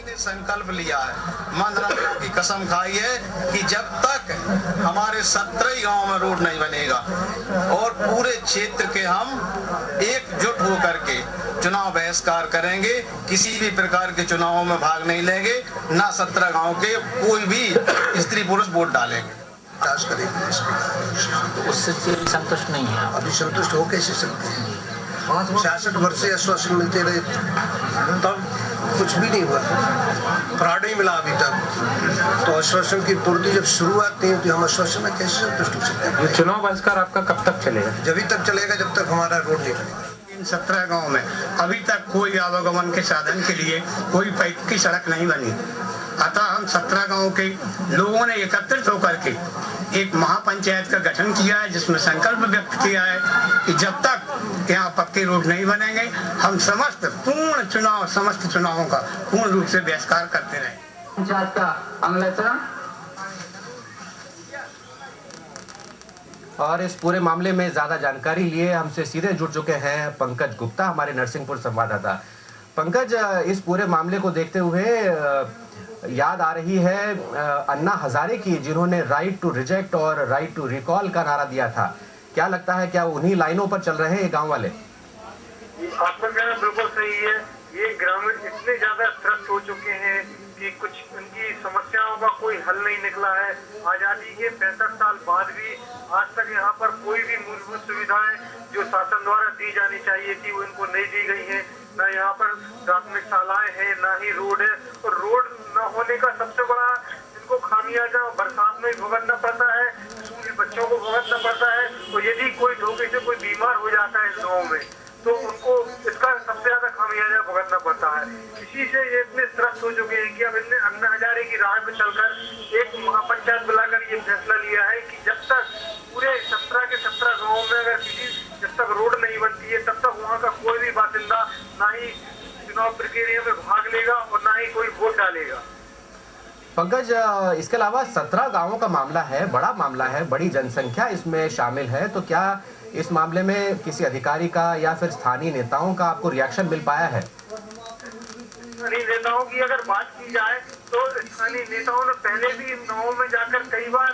ने संकल्प लिया है, मंदराओं की कसम खाई है कि जब तक हमारे 17 गांव में रोड नहीं बनेगा और पूरे क्षेत्र के हम एकजुट होकर के चुनाव बहिष्कार करेंगे, किसी भी प्रकार के चुनावों में भाग नहीं लेंगे, ना 17 गांव के कोई भी स्त्री पुरुष वोट डालेंगे। करेंगे उससे संतुष्ट नहीं है। अभी संतुष्ट हो कैसे सकते हैं? 66 वर्ष से आश्वासन मिलते रहे, तब कुछ भी नहीं हुआ, फ्रॉड ही मिला अभी तक। तो आश्वासन की पूर्ति जब शुरुआत नहीं होती, हम आश्वासन में कैसे संतुष्ट हो सकते हैं? चुनाव बहिष्कार आपका कब तक चलेगा? जब तक चलेगा जब तक हमारा रोड नहीं बनेगा। इन 17 गाँव में अभी तक कोई आवागमन के साधन के लिए कोई पक्की सड़क नहीं बनी। अतः हम 17 गाँव के लोगों ने एकत्रित होकर के एक महापंचायत का गठन किया है, जिसमें संकल्प व्यक्त किया है कि जब तक यहाँ पक्के रोड नहीं बनेंगे, हम समस्त चुनावों का पूर्ण रूप से बहिष्कार करते रहें। पंचायत का अगला चरण। और इस पूरे मामले में ज्यादा जानकारी लिए हमसे सीधे जुड़ चुके हैं पंकज गुप्ता, हमारे नरसिंहपुर संवाददाता। पंकज, इस पूरे मामले को देखते हुए याद आ रही है अन्ना हजारे की, जिन्होंने राइट टू रिजेक्ट और राइट टू रिकॉल का नारा दिया था। क्या लगता है, क्या उन्हीं लाइनों पर चल रहे हैं गांव वाले? आपका कहना बिल्कुल सही है। ये ग्रामीण इतने ज्यादा त्रस्त हो चुके हैं कि कुछ उनकी समस्याओं का कोई हल नहीं निकला है। आजादी के 65 साल बाद भी आज तक यहाँ पर कोई भी मूलभूत सुविधाएं जो शासन द्वारा दी जानी चाहिए थी, वो इनको नहीं दी गई है। न यहाँ पर प्राथमिक शालाएं हैं, न ही रोड है। और रोड न होने का सबसे बड़ा इनको खामियाजा बरसात में भुगतना पड़ता है, स्कूली बच्चों को भुगतना पड़ता है। और यदि कोई धोखे से कोई बीमार हो जाता है इस गाँव में, तो उनको इसका सबसे ज्यादा खामियाजा भुगतना पड़ता है। इसी से ये इतने त्रस्त हो चुके हैं कि अब इनने अन्ना हजारे की राह पे चलकर एक महापंचायत बुलाकर ये फैसला लिया है कि जब तक पूरे 17 के 17 गाँव में अगर जब तक रोड नहीं बनती है, तब तक वहाँ का कोई भी बासिंदा ना ही चुनाव प्रक्रिया में भाग लेगा और ना ही कोई वोट डालेगा। पंकज, इसके अलावा 17 गांवों का मामला है, बड़ा मामला है, बड़ी जनसंख्या इसमें शामिल है, तो क्या इस मामले में किसी अधिकारी का या फिर स्थानीय नेताओं का आपको रिएक्शन मिल पाया है? स्थानीय नेताओं की अगर बात की जाए तो स्थानीय नेताओं ने पहले भी इन गाँवों में जाकर कई बार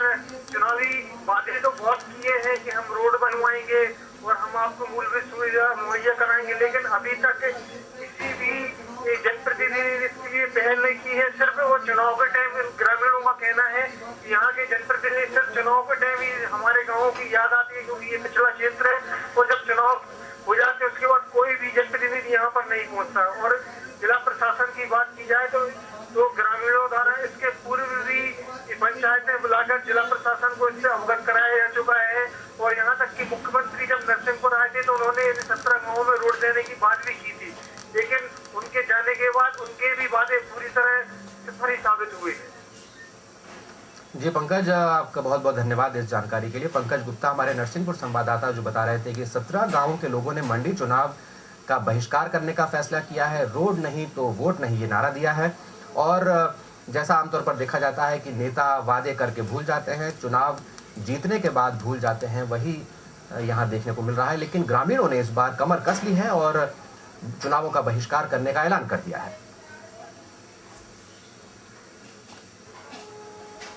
चुनावी वादे तो बहुत किए हैं कि हम रोड बनवाएंगे और हम आपको मूलभूत सुविधा मुहैया कराएंगे, लेकिन अभी तक किसी भी जनप्रतिनिधि ने इसके लिए पहल नहीं की है। सिर्फ वो चुनाव के टाइम ग्रामीणों का कहना है कि यहाँ के जनप्रतिनिधि सिर्फ चुनाव के टाइम ही हमारे गाँवों की याद आती है, क्योंकि ये पिछड़ा क्षेत्र है और जब चुनाव हो जाते हैं उसके बाद कोई भी जनप्रतिनिधि यहाँ पर नहीं पहुँचता। और जिला प्रशासन की बात की जाए तो ग्रामीणों द्वारा इसके पूर्व भी पंचायतें बुलाकर जिला प्रशासन को इससे अवगत कराया जा चुका है। और यहाँ तक कि मुख्यमंत्री जब नरसिंहपुर आए थे तो उन्होंने 17 गाँवों में रोड देने की बात भी की थी, लेकिन उनके जाने के बाद उनके भी वादे पूरी तरह विफल साबित हुए हैं। जी पंकज, आपका बहुत बहुत धन्यवाद इस जानकारी के लिए। पंकज गुप्ता, हमारे नरसिंहपुर संवाददाता, जो बता रहे थे कि 17 गाँवों के लोगों ने मंडी चुनाव का बहिष्कार करने का फैसला किया है। रोड नहीं तो वोट नहीं, ये नारा दिया है। और जैसा आमतौर पर देखा जाता है कि नेता वादे करके भूल जाते हैं, चुनाव जीतने के बाद भूल जाते हैं, वही यहाँ देखने को मिल रहा है। लेकिन ग्रामीणों ने इस बार कमर कस ली है और चुनावों का बहिष्कार करने का ऐलान कर दिया है।